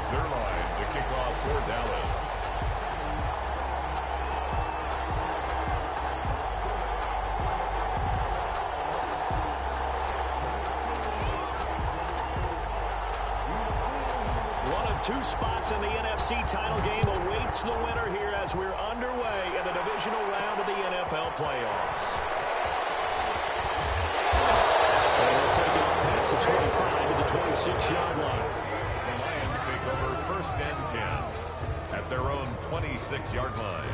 Zerline to kick off for Dallas. One of two spots in the NFC title game awaits the winner here as we're underway in the divisional round of the NFL playoffs. And they'll take it past the 25 to the 26-yard line. The Lions take over 1st and 10 at their own 26-yard line.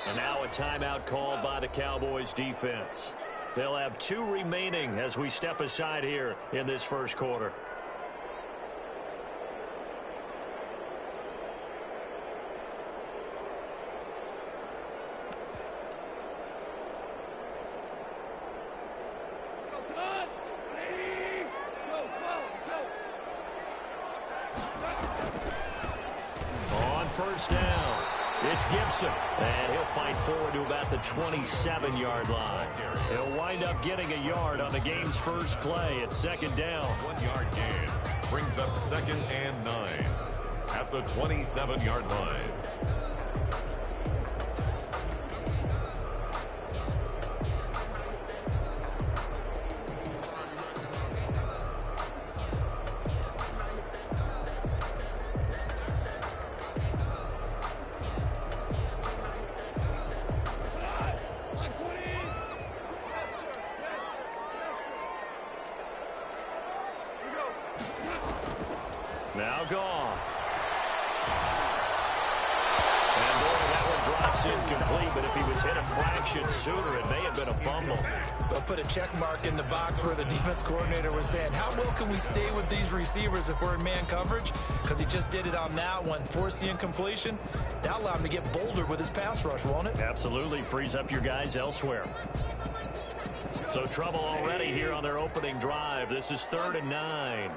And now a timeout called by the Cowboys defense. They'll have 2 remaining as we step aside here in this first quarter. On 1st down, it's Gibson, and he'll fight forward to about the 27-yard line. He'll wind up getting a yard on the game's first play at 2nd down. 1-yard gain brings up 2nd and 9 at the 27-yard line. Now Goff. And boy, that one drops incomplete, but if he was hit a fraction sooner, it may have been a fumble. They'll put a check mark in the box where the defense coordinator was saying, how well can we stay with these receivers if we're in man coverage? Because he just did it on that one, forced the incompletion. That'll allow him to get bolder with his pass rush, won't it? Absolutely, frees up your guys elsewhere. So trouble already here on their opening drive. This is 3rd and 9.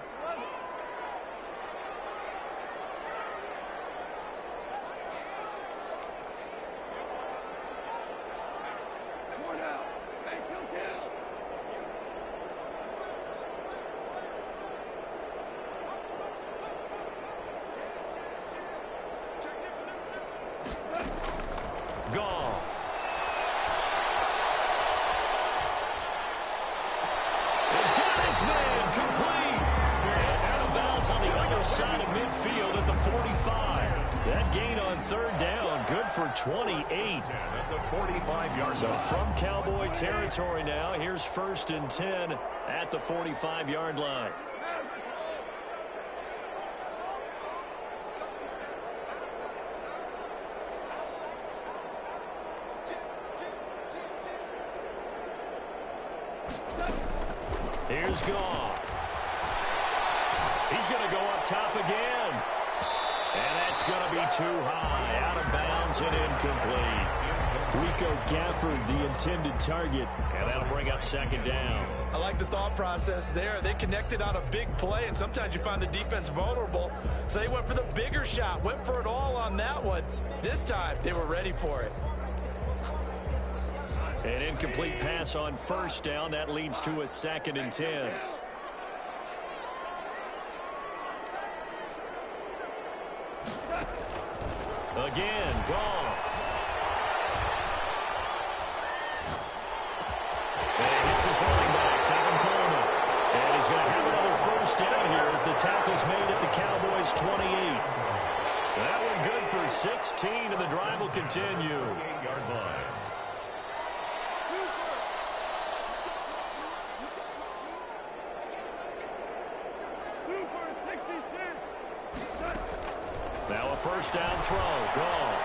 Goff. And got his man complete. And out of bounds on the other side of midfield at the 45. That gain on 3rd down, good for 28. At the 45-yard So line. from Cowboy territory now, here's 1st and 10 at the 45-yard line. Here's Goff. He's going to go up top again. And that's going to be too high. Out of bounds and incomplete. Rico Gafford, the intended target. And that'll bring up 2nd down. I like the thought process there. They connected on a big play, and sometimes you find the defense vulnerable. So they went for the bigger shot, went for it all on that one. This time, they were ready for it. An incomplete pass on 1st down. That leads to a 2nd and 10. Again, Goff. And he hits his running back, Tevin Coleman. And he's going to have another 1st down here as the tackle's made at the Cowboys' 28. That one good for 16, and the drive will continue. 8-yard line. Now a 1st down throw. Goff.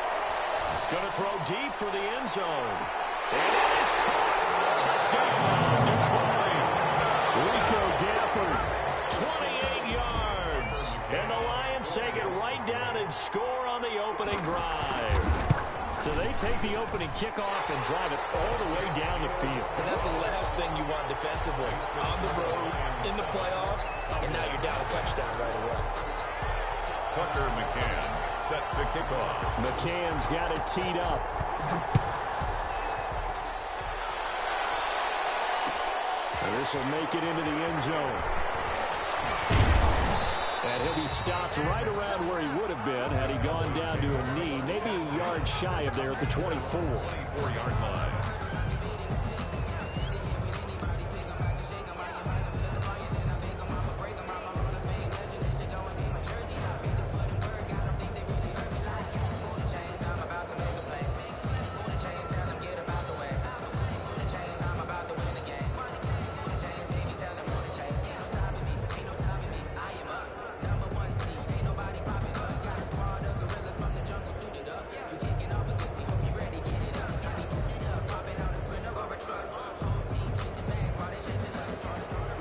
Going to throw deep for the end zone. And it is caught. Touchdown, Detroit. Rico Gafford, 28 yards. And the Lions take it right down and score on the opening drive. So they take the opening kickoff and drive it all the way down the field. And that's the last thing you want defensively. On the road, in the playoffs, and now you're down a touchdown right away. Tucker McCann set to kick off. McCann's got it teed up. And this will make it into the end zone. And he'll be stopped right around where he would have been had he gone down to a knee, maybe a yard shy of there at the 24. 24-yard line.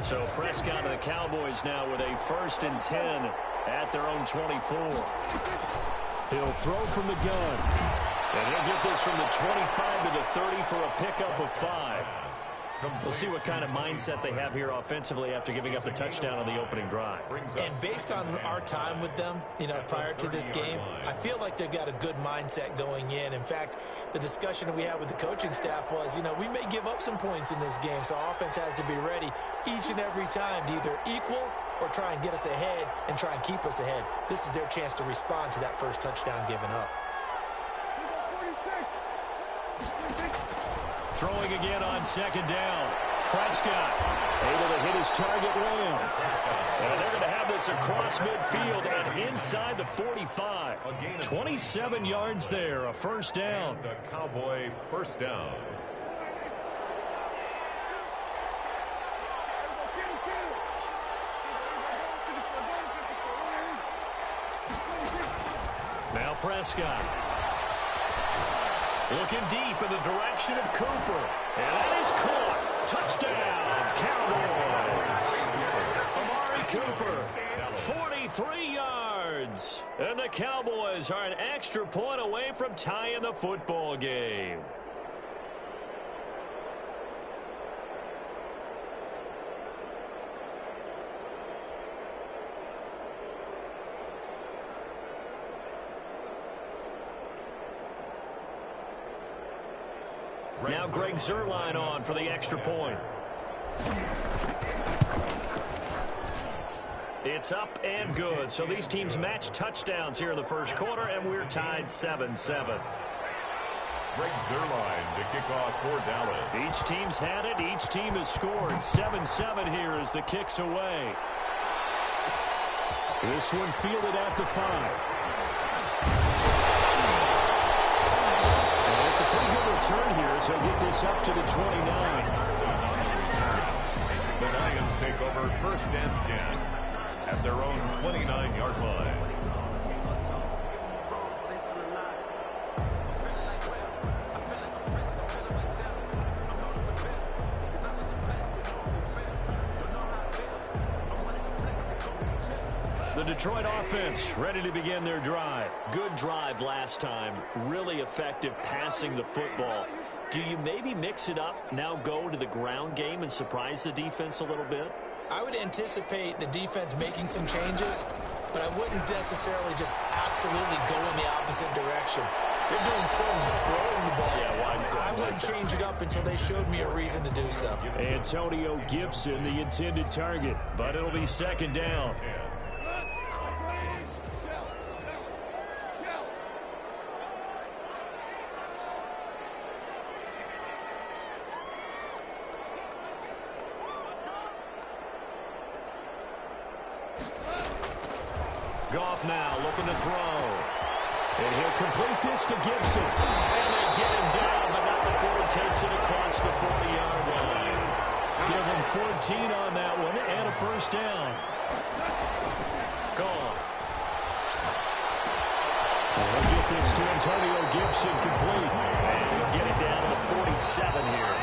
So Prescott and the Cowboys now with a 1st and 10 at their own 24. He'll throw from the gun. And he'll get this from the 25 to the 30 for a pickup of 5. We'll see what kind of mindset they have here offensively after giving up the touchdown on the opening drive. And based on our time with them, prior to this game, I feel like they've got a good mindset going in. In fact, the discussion we had with the coaching staff was, we may give up some points in this game, so offense has to be ready each and every time to either equal or try and get us ahead and try and keep us ahead. This is their chance to respond to that first touchdown given up. Throwing again on 2nd down. Prescott able to hit his target Lamb. And they're going to have this across midfield and inside the 45. 27 yards there, a 1st down. The Cowboy 1st down. Now Prescott. Looking deep in the direction of Cooper. And that is caught. Touchdown, Cowboys. Amari Cooper, 43 yards. And the Cowboys are an extra point away from tying the football game. Now Greg Zuerlein on for the extra point. It's up and good. So these teams match touchdowns here in the 1st quarter, and we're tied 7-7. Greg Zuerlein to kick off for Dallas. Each team's had it. Each team has scored. 7-7 here as the kick's away. This one fielded at the 5. It's a pretty good return here as he'll get this up to the 29. The Lions take over 1st and 10 at their own 29-yard line. The Detroit offense ready to begin their drive. Good drive last time. Really effective passing the football. Do you maybe mix it up, now go to the ground game and surprise the defense a little bit? I would anticipate the defense making some changes, but I wouldn't necessarily just absolutely go in the opposite direction. They're doing so much throwing the ball. I wouldn't change it up until they showed me a reason to do so. Antonio Gibson, the intended target, but it'll be 2nd down. Goff now looking to throw. And he'll complete this to Gibson. And they get him down, but not before he takes it across the 40-yard line. Give him 14 on that one and a 1st down. Gone. And he'll get this to Antonio Gibson complete. And he'll get it down to the 47 here.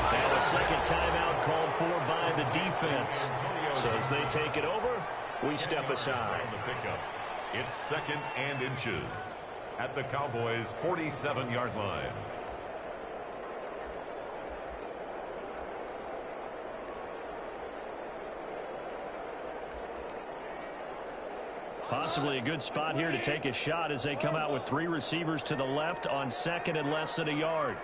And a 2nd timeout called for by the defense. So as they take it over, we step aside. It's 2nd and inches. at the Cowboys' 47-yard line. Possibly a good spot here to take a shot as they come out with 3 receivers to the left on second and less than a yard.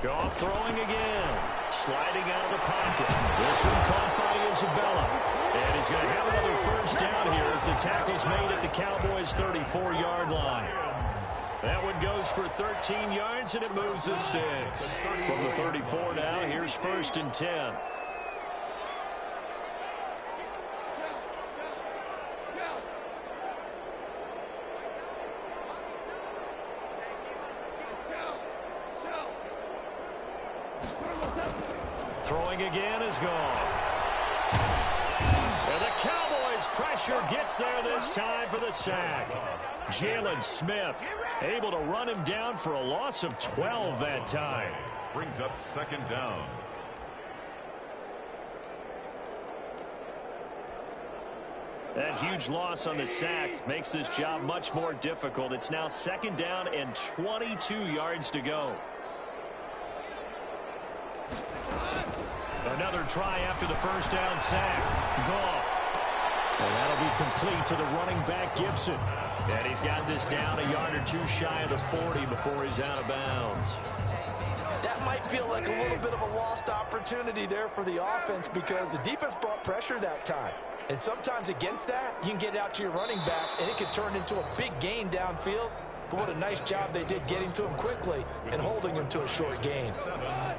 Goff throwing again. Sliding out of the pocket. This one caught by Isabella. And he's going to have another first down here as the tackle's made at the Cowboys' 34-yard line. That one goes for 13 yards, and it moves the sticks. From the 34 now, here's 1st and 10. Throwing again is gone. And the Cowboys pressure gets there this time for the sack. Jalen Smith able to run him down for a loss of 12 that time. Brings up 2nd down. That huge loss on the sack makes this job much more difficult. It's now 2nd down and 22 yards to go. Another try after the first down sack. Goff. And that'll be complete to the running back, Gibson. And he's got this down a yard or 2 shy of the 40 before he's out of bounds. That might feel like a little bit of a lost opportunity there for the offense because the defense brought pressure that time. And sometimes against that, you can get out to your running back, and it could turn into a big gain downfield. But what a nice job they did getting to him quickly and holding him to a short gain.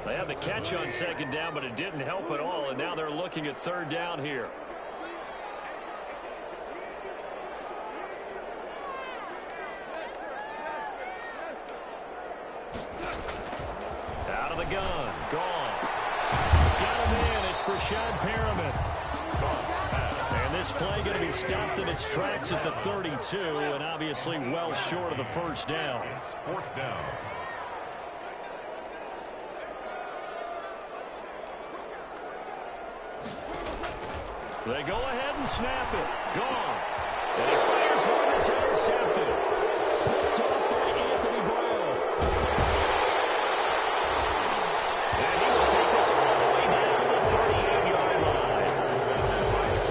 They had the catch on 2nd down, but it didn't help at all, and now they're looking at 3rd down here. Out of the gun. Gone. Got him in. It's Brashad Perriman. And this play going to be stopped in its tracks at the 32, and obviously well short of the first down. It's 4th down. They go ahead and snap it. Gone. And he fires one that's intercepted. Picked up by Anthony Brown. And he will take this all the way down to the 38-yard line.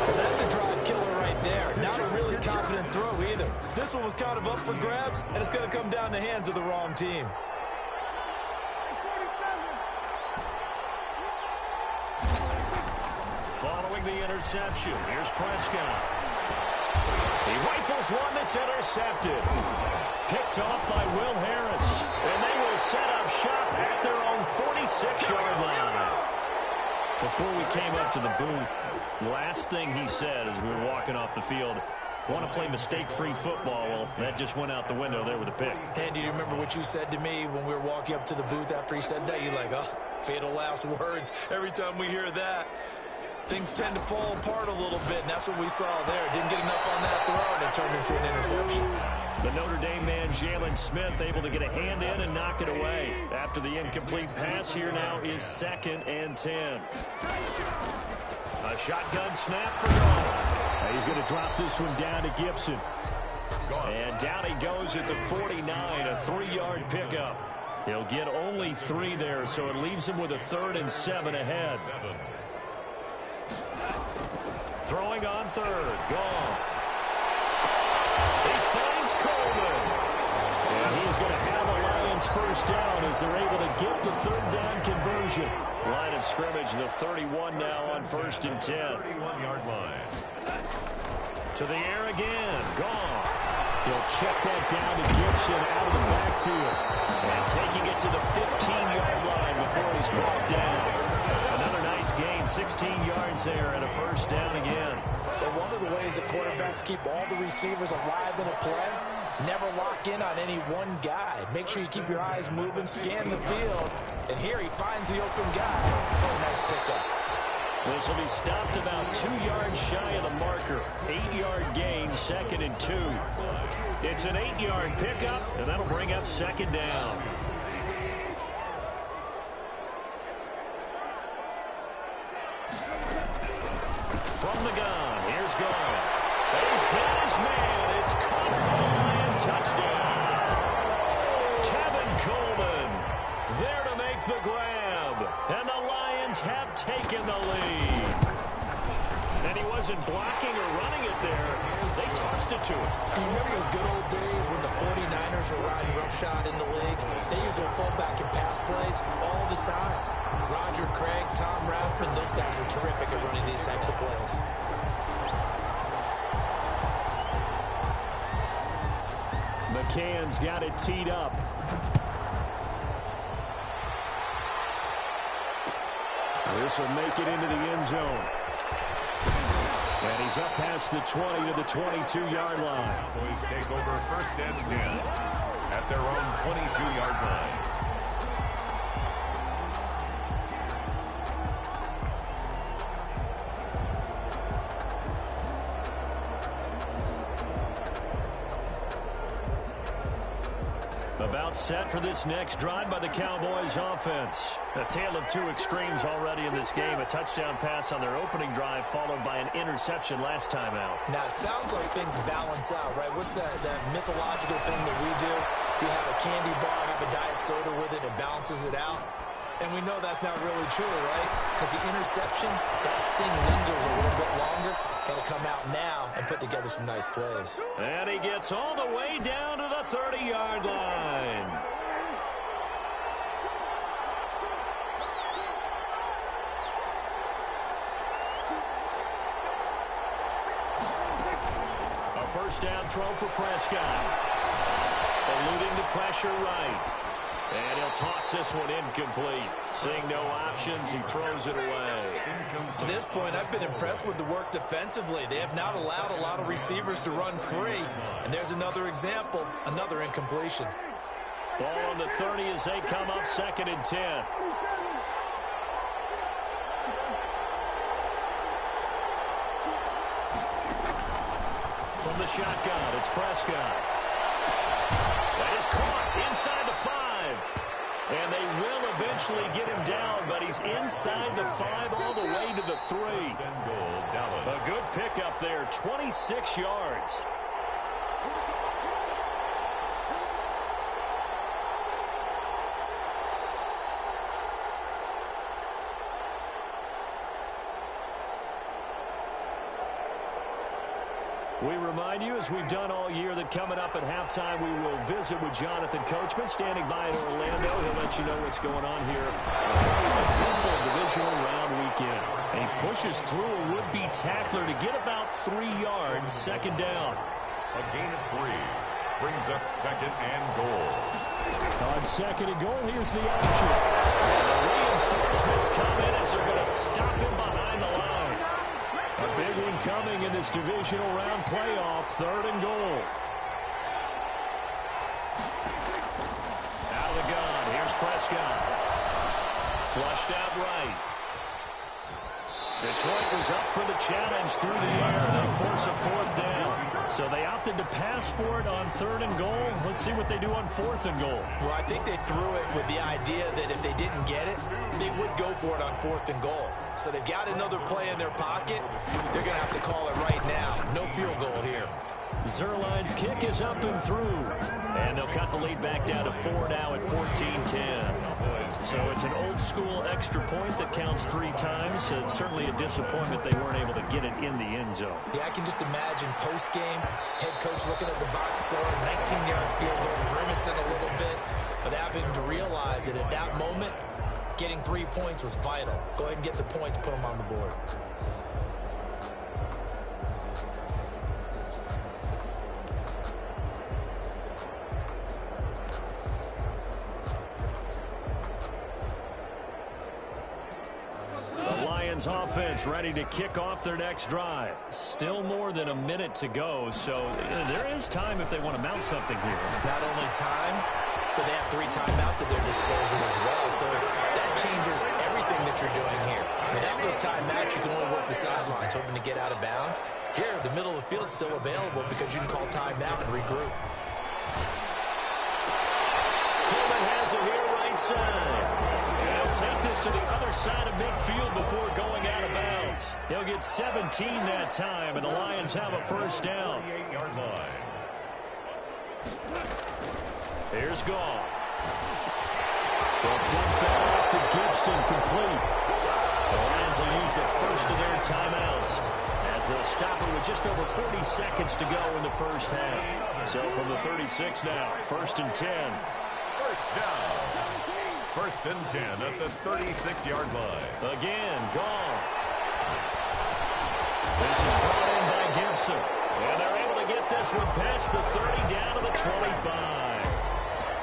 Well, that's a drive killer right there. Not a really confident throw either. This one was kind of up for grabs, and it's going to come down the hands of the wrong team. Following the interception, here's Prescott. He rifles one that's intercepted. Picked off by Will Harris. And they will set up shop at their own 46-yard line. Before we came up to the booth, last thing he said as we were walking off the field, want to play mistake-free football. Well, that just went out the window there with a pick. Andy, do you remember what you said to me when we were walking up to the booth after he said that? You're like, oh, fatal last words. Every time we hear that, things tend to fall apart a little bit, and that's what we saw there. Didn't get enough on that throw, and it turned into an interception. The Notre Dame man, Jalen Smith, able to get a hand in and knock it away. After the incomplete pass, here now is 2nd and 10. A shotgun snap for Goff. He's going to drop this one down to Gibson. And down he goes at the 49, a 3-yard pickup. He'll get only 3 there, so it leaves him with a 3rd and 7 ahead. Throwing on 3rd. Goff. He finds Coleman. And he is going to have a Lions first down as they're able to get the 3rd down conversion. Line of scrimmage, the 31 now on 1st and 10. 31-yard line. To the air again. Goff. He'll check that down to Gibson out of the backfield. And taking it to the 15-yard line before he's brought down. Another nice gain, 16 yards there and a first down again. But one of the ways that quarterbacks keep all the receivers alive in a play, never lock in on any one guy. Make sure you keep your eyes moving, scan the field. And here he finds the open guy. Oh, nice pickup. This will be stopped about 2 yards shy of the marker. 8-yard gain, 2nd and 2. It's an 8-yard pickup, and that'll bring up 2nd down. from the gun. Here's Gone. He's got his man. It's caught for the Lion touchdown. Tevin Coleman there to make the grab. And the Lions have taken the lead. And he wasn't blocking or running it there. They tossed it to him. You remember the good old days when the 49ers were riding roughshod in the league? They use their fullback in pass plays all the time. Roger Craig, Tom Rathman, those guys were terrific at running these types of plays. McCann's got it teed up. This will make it into the end zone. And he's up past the 20 to the 22-yard line. Cowboys take over 1st and 10 at their own 22-yard line. About set for this next drive by the Cowboys offense. A tale of two extremes already in this game. A touchdown pass on their opening drive followed by an interception last time out. Now, it sounds like things balance out, right? What's that mythological thing that we do? If you have a candy bar, have a diet soda with it, it balances it out. And we know that's not really true, right? Because the interception, that sting lingers a little bit longer. Got to come out now and put together some nice plays. And he gets all the way down to the 30-yard line. A first down throw for Prescott. Eluding the pressure right. And he'll toss this one incomplete. Seeing no options, he throws it away. To this point, I've been impressed with the work defensively. They have not allowed a lot of receivers to run free. And there's another example, another incompletion. Ball on the 30 as they come up 2nd and 10. From the shotgun, it's Prescott. That is caught inside the 5. And they will eventually get him down, but he's inside the 5 all the way to the 3. A good pickup there, 26 yards. We remind you, as we've done all year, that coming up at halftime, we will visit with Jonathan Coachman, standing by in Orlando. He'll let you know what's going on here. A beautiful divisional round weekend. And he pushes through a would-be tackler to get about 3 yards, 2nd down. A gain of 3 brings up 2nd and goal. On 2nd and goal, here's the option. And the reinforcements come in as they're going to stop him behind the line. A big one coming in this divisional round playoff, 3rd and goal. Out of the gun, here's Prescott. Flushed out right. Detroit was up for the challenge through the air. They force a 4th down. So they opted to pass for it on 3rd and goal. Let's see what they do on 4th and goal. Well, I think they threw it with the idea that if they didn't get it, they would go for it on 4th and goal. So they've got another play in their pocket. They're going to have to call it right now. No field goal here. Zerline's kick is up and through. And they'll cut the lead back down to 4 now at 14-10. So it's an old-school extra point that counts 3 times. It's certainly a disappointment they weren't able to get it in the end zone. Yeah, I can just imagine post-game, head coach looking at the box score, 19-yard field goal, grimacing a little bit, but having to realize that at that moment, getting 3 points was vital. Go ahead and get the points, put them on the board. Offense ready to kick off their next drive. Still more than a minute to go, so there is time if they want to mount something here. Not only time, but they have 3 timeouts at their disposal as well, so that changes everything that you're doing here. Without those timeouts, you can only work the sidelines, hoping to get out of bounds. Here, the middle of the field is still available because you can call timeout and regroup. Coleman has it here right side. He'll take this to the other side of midfield before going out of bounds. He'll get 17 that time, and the Lions have a first down. 28-yard line. Here's Goff. Well, dump that off to Gibson, complete. The Lions will use the first of their timeouts as they'll stop it with just over 40 seconds to go in the first half. So from the 36 now, 1st and 10. First down. 1st and 10 at the 36-yard line. Again, Goff. This is brought in by Gibson. And they're able to get this one past the 30 down to the 25.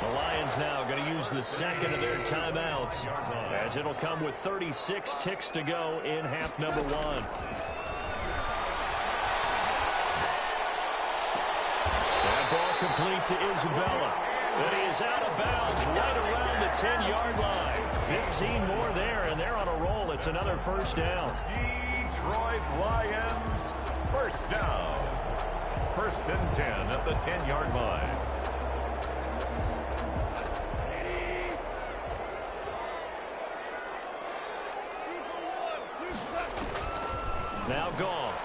The Lions now going to use the second of their timeouts as it'll come with 36 ticks to go in half number 1. That ball complete to Isabella. But he is out of bounds right around the 10-yard line. 15 more there, and they're on a roll. It's another first down. Detroit Lions, first down. 1st and 10 at the 10-yard line. Now Goff.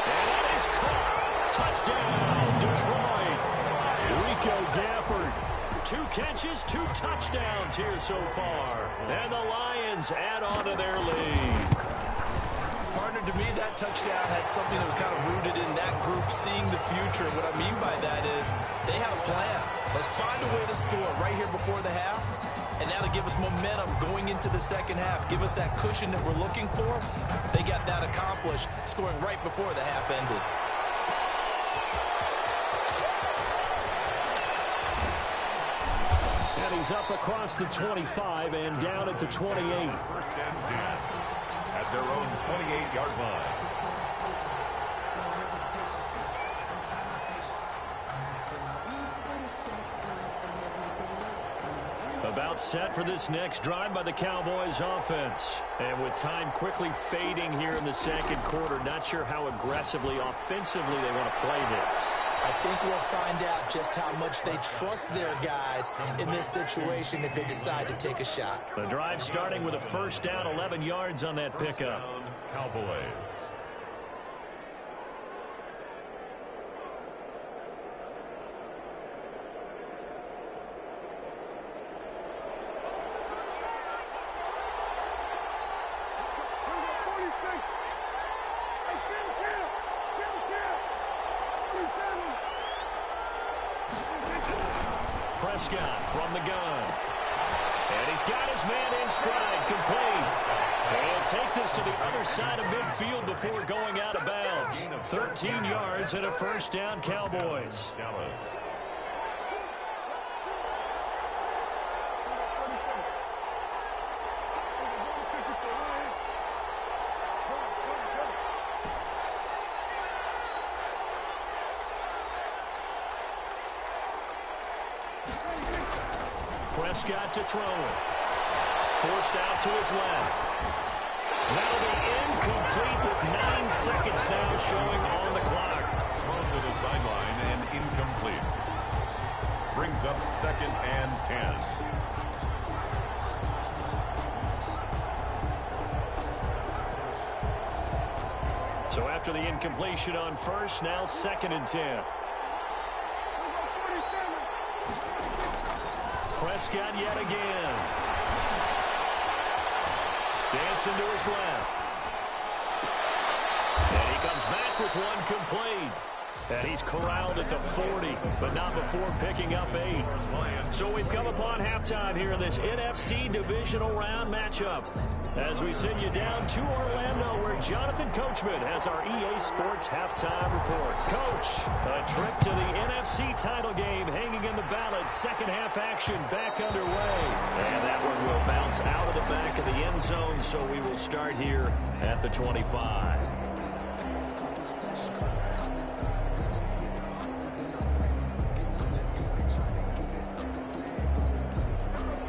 And it is caught. Touchdown, Detroit. Rico Gafford. 2 catches, 2 touchdowns here so far. And the Lions add on to their lead. Partner, to me, that touchdown had something that was kind of rooted in that group seeing the future. What I mean by that is they had a plan. Let's find a way to score right here before the half. And now to give us momentum going into the second half, give us that cushion that we're looking for. They got that accomplished, scoring right before the half ended. And he's up across the 25 and down at the 28. 1st and 10 at their own 28-yard line. About set for this next drive by the Cowboys offense. And with time quickly fading here in the second quarter, not sure how aggressively, offensively they want to play this. I think we'll find out just how much they trust their guys in this situation if they decide to take a shot. The drive starting with a first down, 11 yards on that pickup. Cowboys. Prescott from the gun. And he's got his man in stride, complete. And he'll take this to the other side of midfield before going out of bounds. 13 yards and a first down, Cowboys. Dallas. Prescott to throw it. Forced out to his left. That'll be incomplete with 9 seconds now showing on the clock. Thrown to the sideline and incomplete. Brings up 2nd and 10. So after the incompletion on first, now 2nd and 10. Prescott yet again. Dancing to his left. And he comes back with one complete. And he's corralled at the 40, but not before picking up 8. So we've come upon halftime here in this NFC divisional round matchup. As we send you down to Orlando, where Jonathan Coachman has our EA Sports halftime report. Coach, a trip to the NFC title game hanging in the balance. Second half action back underway. And that one will bounce out of the back of the end zone, so we will start here at the 25.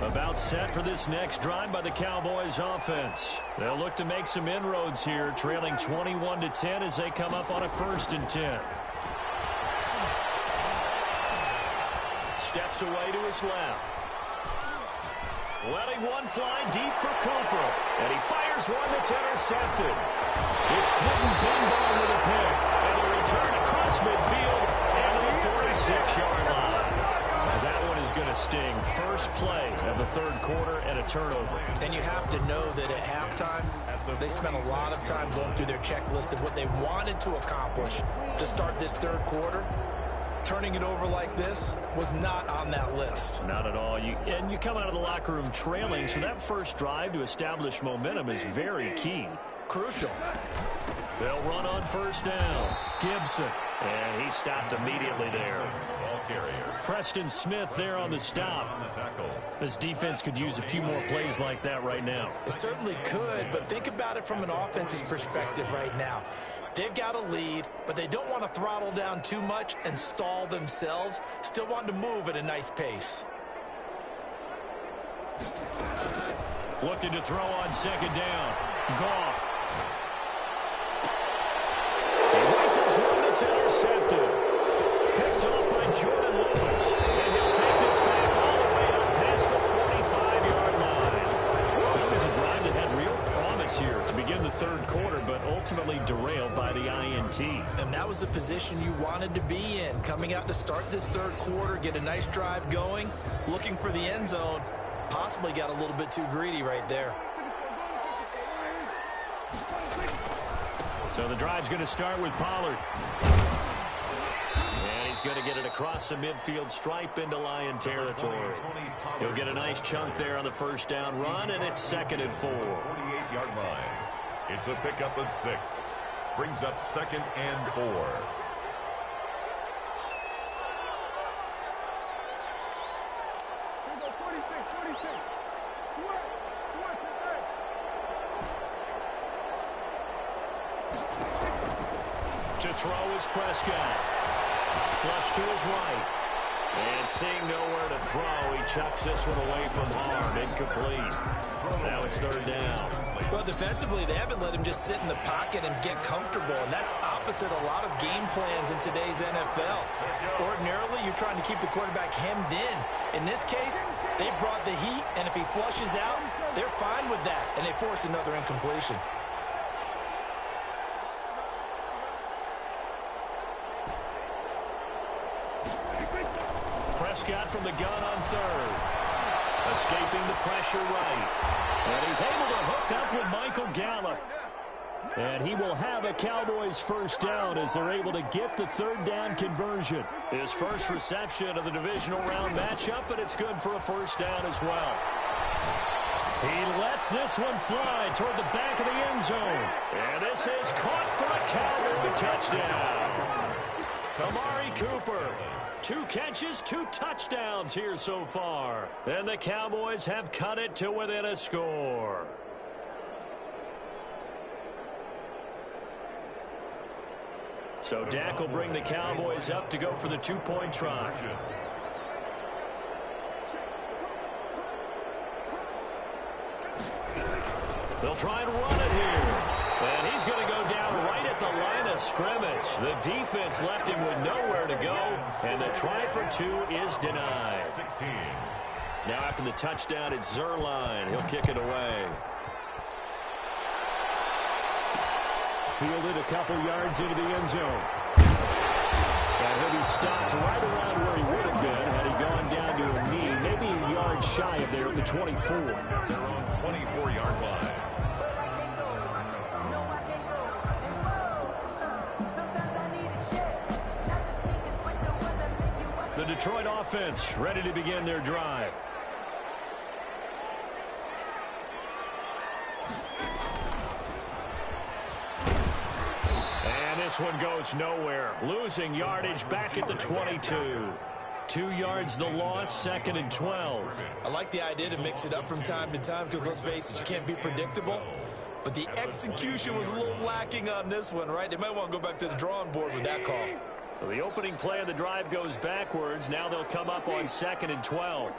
About set for this next drive by the Cowboys offense. They'll look to make some inroads here, trailing 21-10 as they come up on a 1st and 10. steps away to his left. Letting one fly deep for Cooper. And he fires one that's intercepted. It's Quentin Dunbar with a pick. And a return across midfield and to the 46-yard line. That one is going to sting. First play of the third quarter and a turnover. And you have to know that at halftime, they spent a lot of time going through their checklist of what they wanted to accomplish to start this third quarter. Turning it over like this was not on that list. Not at all. And you come out of the locker room trailing, so that first drive to establish momentum is very key. Crucial. They'll run on first down. Gibson. And he stopped immediately there. Ball carrier. Preston Smith there on the stop. This defense could use a few more plays like that right now. It certainly could, but think about it from an offense's perspective right now. They've got a lead, but they don't want to throttle down too much and stall themselves. Still want to move at a nice pace. Looking to throw on second down. Goff. He rifles one that's intercepted. Picked off by Jordan Lewis. And he'll take this back all the way up past the 45-yard line. So it was a drive that had real promise here to begin the third quarter, but ultimately derailed by the INT. And that was the position you wanted to be in. Coming out to start this third quarter, get a nice drive going, looking for the end zone. Possibly got a little bit too greedy right there. So the drive's going to start with Pollard. And he's going to get it across the midfield stripe into Lion territory. He'll get a nice chunk there on the first down run, and it's 2nd and 4. 48-yard line. It's a pickup of 6. Brings up 2nd and 4. To throw is Prescott. Flush to his right. And seeing nowhere to throw, he chucks this one away from harm. Incomplete. Now it's 3rd down. Well, defensively, they haven't let him just sit in the pocket and get comfortable, and that's opposite a lot of game plans in today's NFL. Ordinarily, you're trying to keep the quarterback hemmed in. In this case, they brought the heat, and if he flushes out, they're fine with that, and they force another incompletion. Prescott from the gun on 3rd. Escaping the pressure right. And he's able to hook up with Michael Gallup. And he will have a Cowboys first down as they're able to get the 3rd down conversion. His first reception of the divisional round matchup, and it's good for a first down as well. He lets this one fly toward the back of the end zone. And this is caught for a Cowboy touchdown. Amari Cooper. 2 catches, 2 touchdowns here so far. And the Cowboys have cut it to within a score. So Dak will bring the Cowboys up to go for the 2-point try. They'll try and run it here. And he's going to go down right at the line of scrimmage. The defense left him with nowhere to go. And the try for 2 is denied. 16. Now after the touchdown, it's Zerline. He'll kick it away. Fielded a couple yards into the end zone. And he'll be stopped right around where he would have been had he gone down to a knee. Maybe a yard shy of there at the 24. Their own 24-yard line. The Detroit offense ready to begin their drive. And this one goes nowhere. Losing yardage back at the 22. 2 yards the loss, 2nd and 12. I like the idea to mix it up from time to time because, let's face it, you can't be predictable. But the execution was a little lacking on this one, right? They might want to go back to the drawing board with that call. So the opening play of the drive goes backwards. Now they'll come up on 2nd and 12.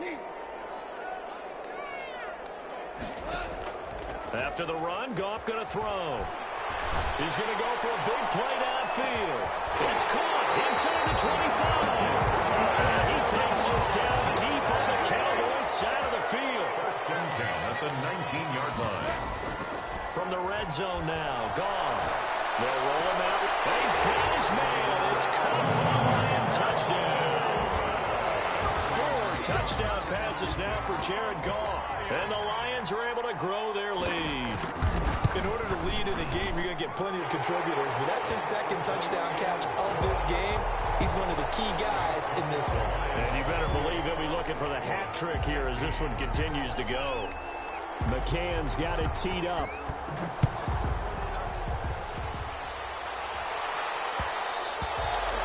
After the run, Goff going to throw. He's going to go for a big play downfield. It's caught inside the 25. And he takes this down deep on the Cowboys side of the field. First and 10 at the 19-yard line. From the red zone now, Goff. They'll roll him out. He's got his man. It's caught for the Lion touchdown. 4 touchdown passes now for Jared Goff. And the Lions are able to grow their lead. In order to lead in a game, you're going to get plenty of contributors, but that's his second touchdown catch of this game. He's one of the key guys in this one. And you better believe he'll be looking for the hat trick here as this one continues to go. McCann's got it teed up.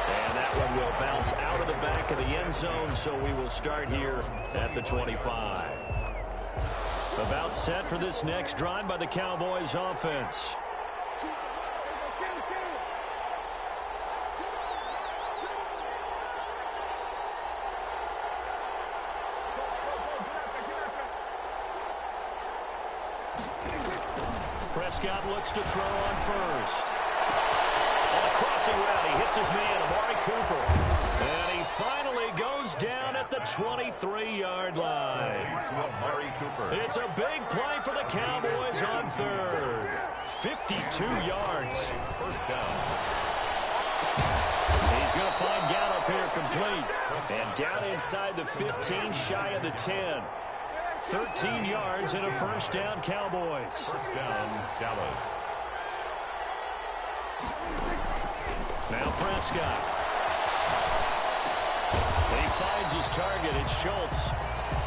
And that one will bounce out of the back of the end zone, so we will start here at the 25. About set for this next drive by the Cowboys offense. Prescott looks to throw on first. On a crossing route, he hits his man, Amari Cooper. And he finally goes down at the 23-yard line. Amari Cooper. It's a big play for the Cowboys on third. 52 yards. First down. He's going to find Gallup here complete. And down inside the 15, shy of the 10. 13 yards and a first down, Cowboys. First down, Dallas. Now Prescott. He finds his target. It's Schultz.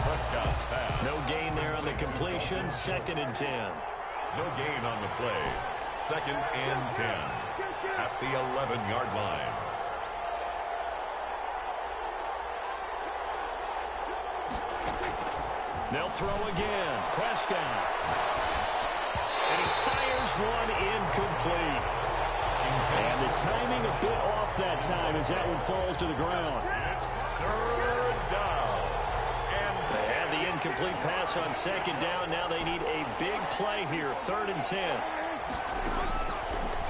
Prescott's pass. No gain there on the completion. 2nd and 10. No gain on the play. 2nd and 10 at the 11-yard line. They'll throw again. Prescott. And he fires one incomplete. And the timing a bit off that time as that one falls to the ground. Third down. And They had the incomplete pass on 2nd down. Now they need a big play here. 3rd and 10.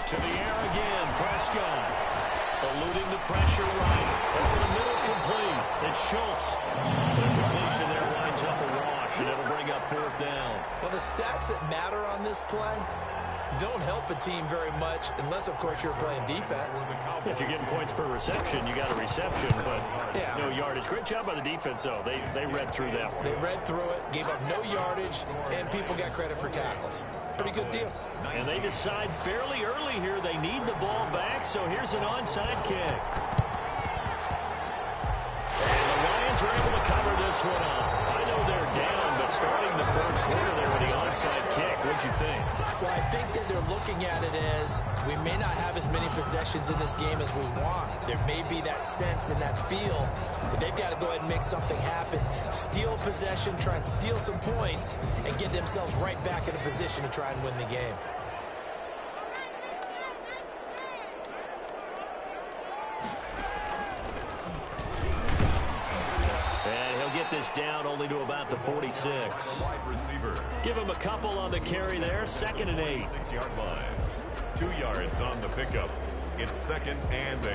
To the air again. Prescott. Eluding the pressure right. Over the middle complete. It's Schultz. The completion there winds up a wash, and it'll bring up 4th down. Well, the stats that matter on this play don't help a team very much unless, of course, you're playing defense. If you're getting points per reception, you got a reception, but no yardage. Great job by the defense, though. They read through that one. They read through it, gave up no yardage, and people got credit for tackles. Pretty good deal. And they decide fairly early here they need the ball back, so here's an onside kick. And the Lions are able to cover this one up. I know they're down, but starting the 3rd quarter there with the onside kick, what'd you think? Well, I think that they're looking at it as we may not have as many possessions in this game as we want. There may be that sense and that feel that they've got to go ahead and make something happen. Steal possession, try and steal some points, and get themselves right back in a position to try and win the game. And he'll get this down only to about the 46. wide receiver. Give him a couple on the carry there. 2nd and 8. 6-yard line. 2 yards on the pickup. It's 2nd and 8.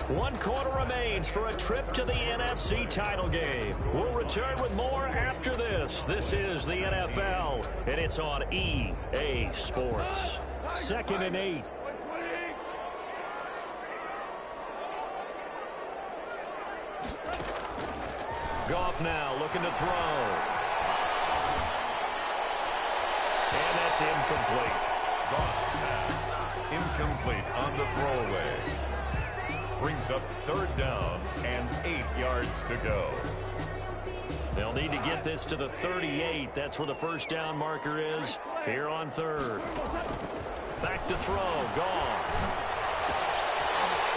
One quarter remains for a trip to the NFC title game. We'll return with more after this. This is the NFL, and it's on EA Sports. 2nd and 8. Goff now looking to throw. And that's incomplete. Goff's pass. Incomplete on the throwaway. Brings up 3rd down and 8 yards to go. They'll need to get this to the 38. That's where the first down marker is here on 3rd. Back to throw. Goff.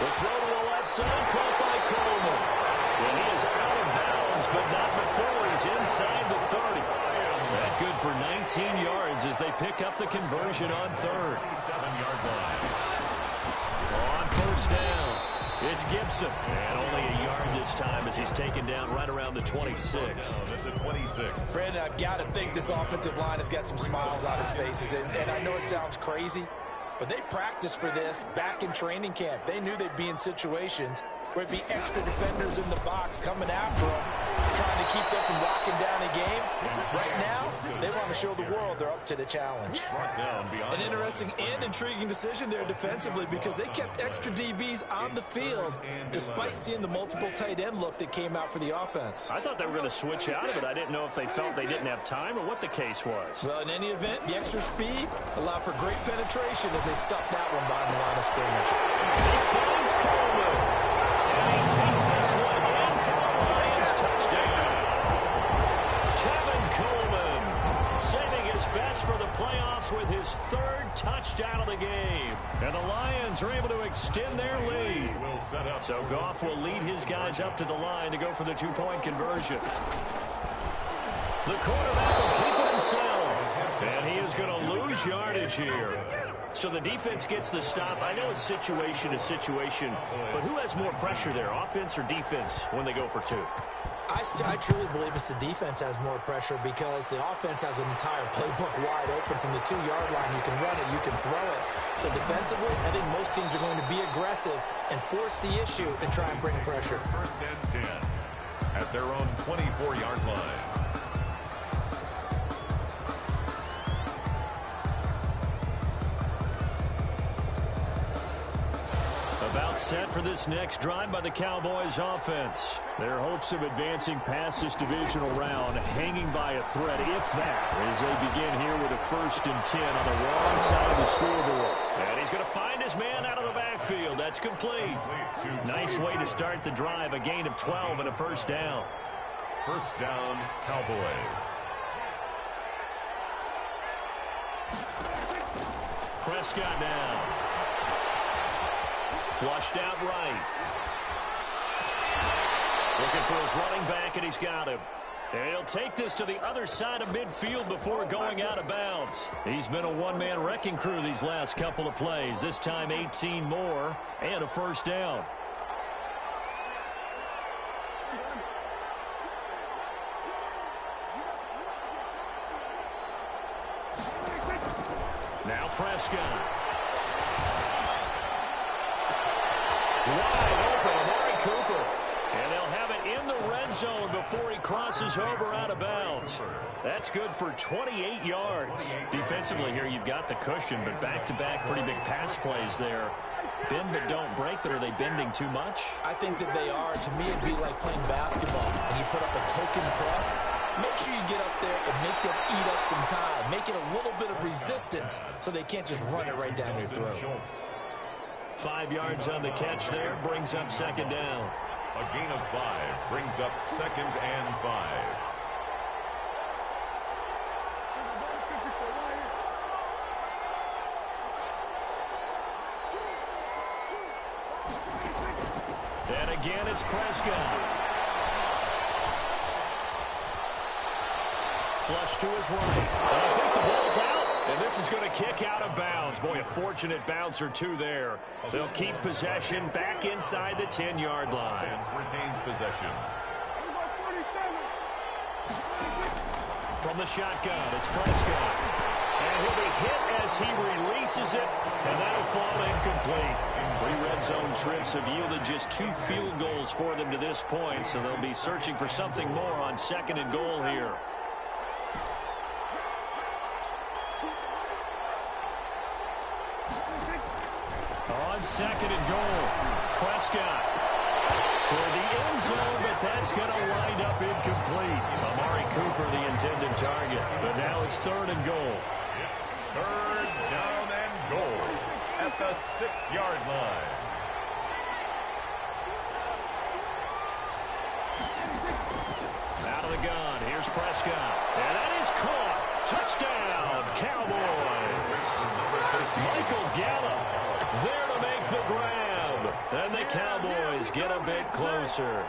The throw to the left side, caught by Coleman. And he is out of bounds, but not before he's inside the 30. That good for 19 yards as they pick up the conversion on 3rd. 7-yard line. On 1st down. It's Gibson. And only a yard this time as he's taken down right around the 26. Down at the 26. Brandon, I've got to think this offensive line has got some smiles on its faces. And I know it sounds crazy, but they practiced for this back in training camp. They knew they'd be in situations where it'd be extra defenders in the box coming after them, trying to keep them from locking down a game. Right now, they want to show the world they're up to the challenge. An interesting and intriguing decision there defensively because they kept extra DBs on the field despite seeing the multiple tight end look that came out for the offense. I thought they were going to switch out of it. I didn't know if they felt they didn't have time or what the case was. Well, in any event, the extra speed allowed for great penetration as they stuffed that one behind the line of scrimmage. He finds Coleman. And he takes this one in for the Lions touchdown. Tevin Coleman saving his best for the playoffs with his third touchdown of the game. And the Lions are able to extend their lead. So Goff will lead his guys up to the line to go for the two-point conversion. The quarterback will keep it himself. And he is going to lose yardage here. So the defense gets the stop. I know it's situation to situation, but who has more pressure there, offense or defense, when they go for two? I truly believe it's the defense has more pressure because the offense has an entire playbook wide open from the 2-yard line. You can run it, you can throw it. So defensively, I think most teams are going to be aggressive and force the issue and try and bring pressure. First and 10 at their own 24-yard line. About set for this next drive by the Cowboys offense. Their hopes of advancing past this divisional round hanging by a thread, if that, as they begin here with a 1st and 10 on the wrong side of the scoreboard. And he's going to find his man out of the backfield. That's complete. Nice way to start the drive. A gain of 12 and a first down. First down, Cowboys. Prescott now. Flushed out right. Looking for his running back, and he's got him. And he'll take this to the other side of midfield before going out of bounds. He's been a one-man wrecking crew these last couple of plays. This time 18 more and a first down. Now Prescott. Wide open, Amari Cooper. And they'll have it in the red zone before he crosses over out of bounds. That's good for 28 yards. Defensively here, you've got the cushion, but back-to-back pretty big pass plays there. Bend but don't break, but are they bending too much? I think that they are. To me, it'd be like playing basketball, and you put up a token press. Make sure you get up there and make them eat up some time. Make it a little bit of resistance so they can't just run it right down your throat. 5 yards on the catch there, brings up second down. A gain of 5 brings up 2nd and 5. And again, it's Prescott. Flush to his right. And I think the ball's out. And this is going to kick out of bounds. Boy, a fortunate bounce or two there. They'll keep possession back inside the 10-yard line. Retains possession. From the shotgun, it's Prescott. And he'll be hit as he releases it. And that'll fall incomplete. 3 red zone trips have yielded just 2 field goals for them to this point. So they'll be searching for something more on 2nd and goal here. On 2nd and goal, Prescott toward the end zone, but that's going to wind up incomplete. Amari Cooper, the intended target, but now it's 3rd and goal. It's 3rd down and goal at the 6-yard line. Out of the gun, here's Prescott, and that is caught. Touchdown, Cowboys. Michael Gallup there to make the grab. And the Cowboys get a bit closer.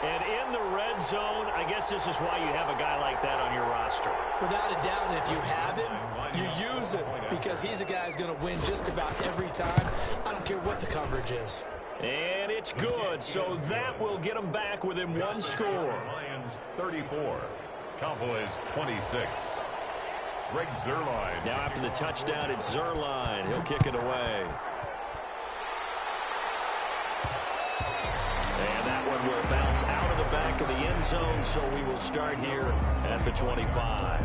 And in the red zone, I guess this is why you have a guy like that on your roster. Without a doubt, and if you have him, you use him because he's a guy who's going to win just about every time. I don't care what the coverage is. And it's good, so that will get them back within one score. Lions 34, Cowboys 26. Greg Zuerlein. Now after the touchdown, it's Zuerlein. He'll kick it away. And that one will bounce out of the back of the end zone, so we will start here at the 25.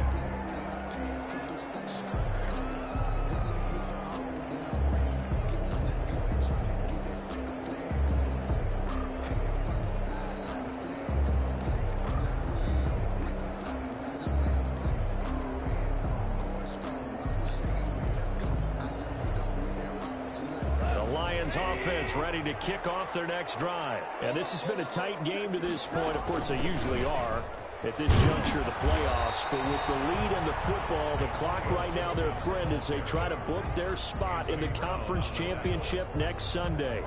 Offense ready to kick off their next drive. And this has been a tight game to this point. Of course, they usually are at this juncture of the playoffs. But with the lead in the football, the clock right now their friend as they try to book their spot in the conference championship next Sunday.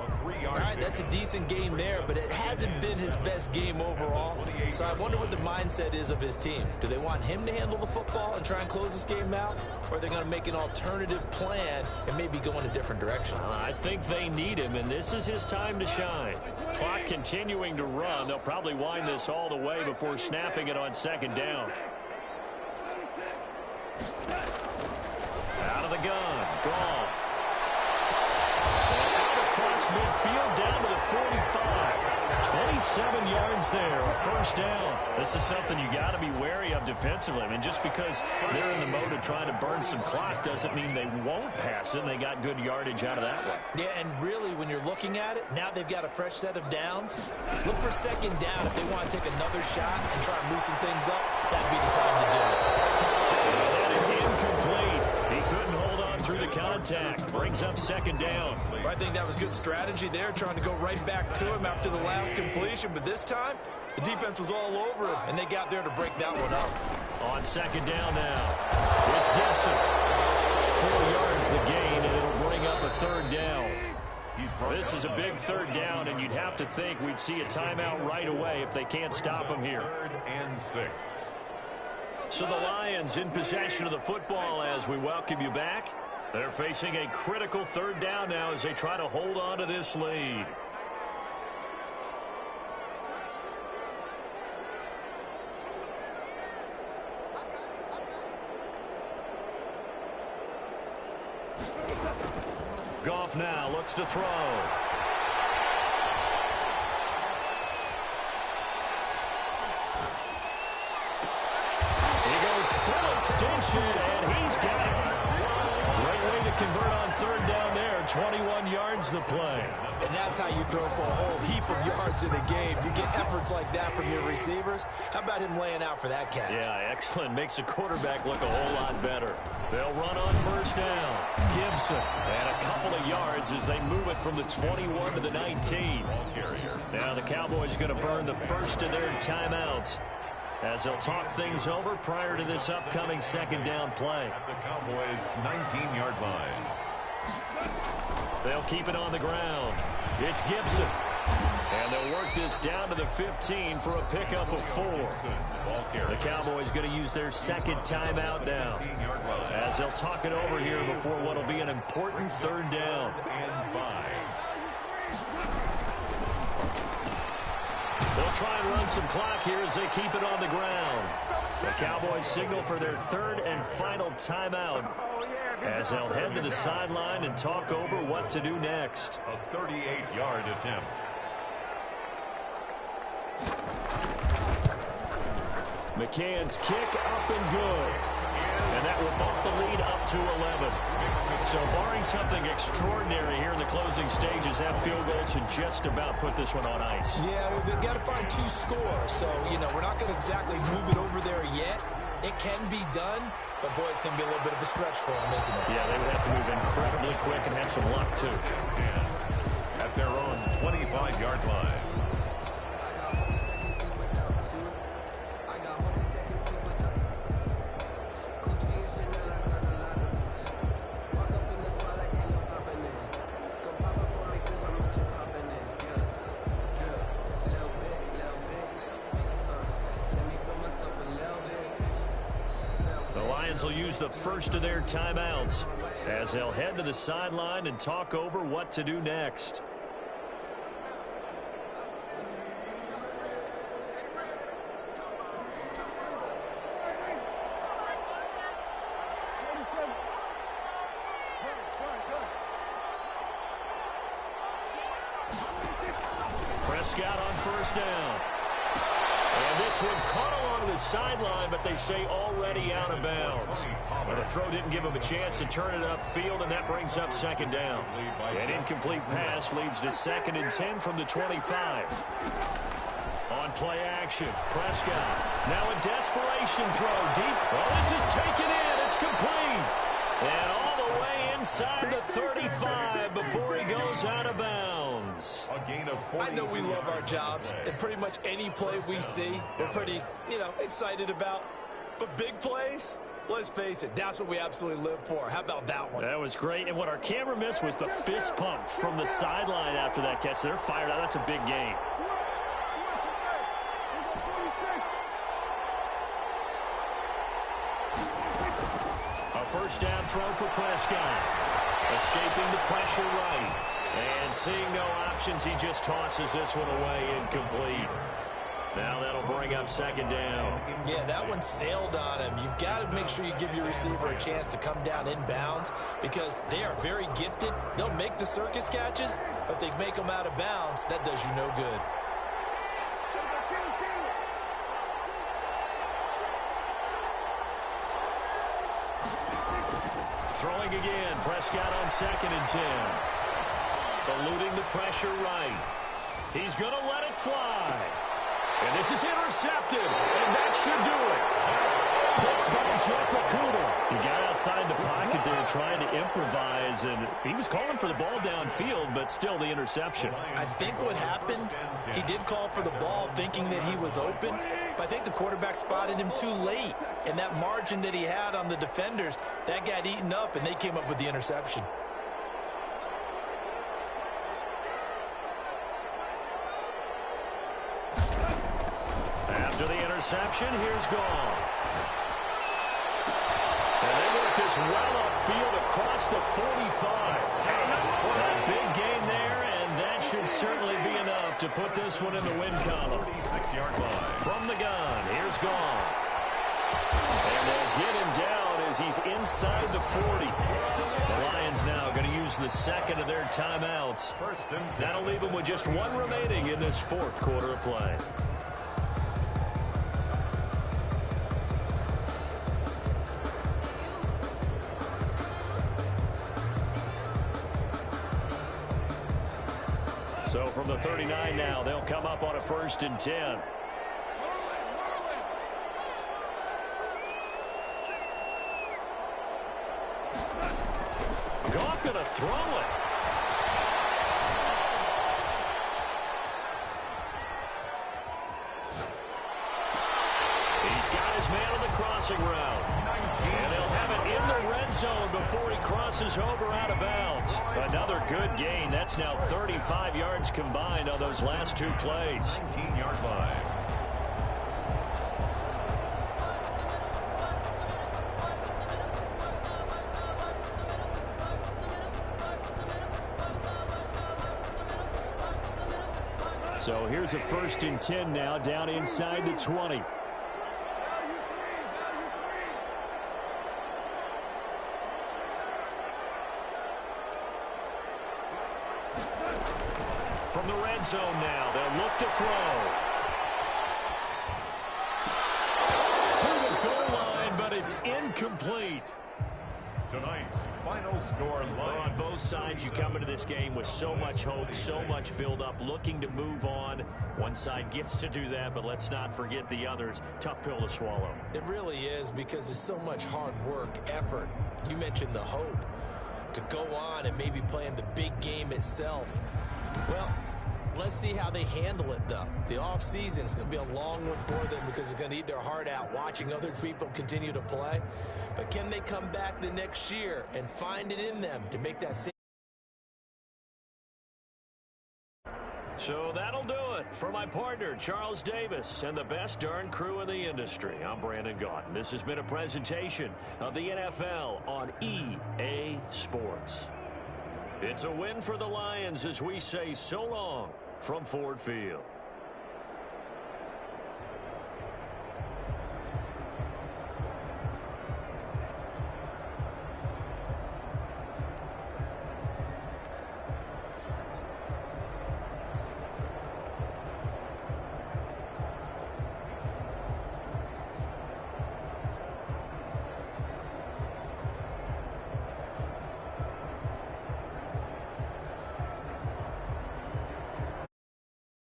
All right, that's a decent game there, but it hasn't been his best game overall. So I wonder what the mindset is of his team. Do they want him to handle the football and try and close this game out? Or are they going to make an alternative plan and maybe go in a different direction? I think they need him, and this is his time to shine. Clock continuing to run. They'll probably wind this all the way before snapping it on second down. Out of the gun. Goff. And out across midfield down to the 45. 27 yards there, a first down. This is something you got to be wary of defensively. I mean, just because they're in the mode of trying to burn some clock doesn't mean they won't pass it. They got good yardage out of that one. Yeah, and really, when you're looking at it, now they've got a fresh set of downs. Look for second down if they want to take another shot and try and loosen things up. That'd be the time to do it. That is incomplete. He couldn't hold on through the contact. Brings up second down. I think that was good strategy there, trying to go right back to him after the last completion. But this time, the defense was all over him, and they got there to break that one up. On second down now, it's Gibson. 4 yards the gain, and it'll bring up a third down. This is a big third down, and you'd have to think we'd see a timeout right away if they can't stop him here. 3rd and 6. So the Lions in possession of the football as we welcome you back. They're facing a critical third down now as they try to hold on to this lead. Goff now looks to throw. He goes full extension, and he's got it. Great way to convert on third down there. 21 yards the play. And that's how you throw for a whole heap of yards in a game. You get efforts like that from your receivers. How about him laying out for that catch? Yeah, excellent. Makes the quarterback look a whole lot better. They'll run on first down. Gibson. And a couple of yards as they move it from the 21 to the 19. Now the Cowboys going to burn the first of their timeouts as they'll talk things over prior to this upcoming second down play. At the Cowboys' 19-yard line. They'll keep it on the ground. It's Gibson. And they'll work this down to the 15 for a pickup of 4. The Cowboys going to use their second timeout now as they'll talk it over here before what will be an important third down. And 5. They'll try and run some clock here as they keep it on the ground. The Cowboys signal for their third and final timeout as they'll head to the sideline and talk over what to do next. A 38-yard attempt. McCann's kick up and good. And that will bump the lead up to 11. So barring something extraordinary here in the closing stages, that field goal should just about put this one on ice. Yeah, we've got to find 2 scores. So, you know, we're not going to exactly move it over there yet. It can be done, but, boy, it's going to be a little bit of a stretch for them, isn't it? Yeah, they would have to move incredibly quick and have some luck, too. At their own 25-yard line. Will use the first of their timeouts as they'll head to the sideline and talk over what to do next. Prescott on first down. And this one caught along the sideline, but they say already out of bounds. Well, the throw didn't give him a chance to turn it upfield, and that brings up second down. An incomplete pass leads to 2nd and 10 from the 25. On play action, Prescott. Now a desperation throw deep. Well, this is taken in. It's complete. And all the way inside the 35 before he goes out of bounds. I know we love our jobs, and pretty much any play we see, we're pretty, excited about. But big plays, let's face it, that's what we absolutely live for. How about that one? That was great, and what our camera missed was the fist pump from the sideline after that catch. They're fired out. That's a big gain. First down throw for Prescott. Escaping the pressure right. And seeing no options, he just tosses this one away, incomplete. Now that'll bring up second down. Yeah, that one sailed on him. You've got to make sure you give your receiver a chance to come down inbounds because they are very gifted. They'll make the circus catches, but they make them out of bounds. That does you no good. Throwing again, Prescott on 2nd and 10. Eluding the pressure right. He's going to let it fly. And this is intercepted, and that should do it. Picked by Jeff Okudah. He got outside the pocket there trying to improvise, and he was calling for the ball downfield, but still the interception. I think what happened, he did call for the ball thinking that he was open, but I think the quarterback spotted him too late. And that margin that he had on the defenders, that got eaten up, and they came up with the interception. After the interception, here's Goff. And they work this well upfield across the 45. A big gain there, and that should certainly be enough to put this one in the win column. 36-yard line. From the gun, here's Goff. And they'll get him down as he's inside the 40. The Lions now going to use the second of their timeouts. That'll leave them with just one remaining in this fourth quarter of play. So from the 39 now, they'll come up on a 1st and 10. Goff going to throw it. He's got his man on the crossing route. And they'll have it in the red zone before he crosses over out of bounds. Another good gain. That's now 35 yards combined on those last two plays. 19-yard line. So here's a 1st and 10 now down inside the 20. From the red zone now, they'll look to throw. To the goal line, but it's incomplete. Tonight's final score line. Well, on both sides, you come into this game with so much hope, so much build-up, looking to move on. One side gets to do that, but let's not forget the others. Tough pill to swallow. It really is because there's so much hard work, effort. You mentioned the hope to go on and maybe play in the big game itself. Well, let's see how they handle it, though. The offseason is going to be a long one for them because they're going to eat their heart out watching other people continue to play. But can they come back the next year and find it in them to make that same? So that'll do it for my partner, Charles Davis, and the best darn crew in the industry. I'm Brandon Gaudin. This has been a presentation of the NFL on EA Sports. It's a win for the Lions as we say so long from Ford Field.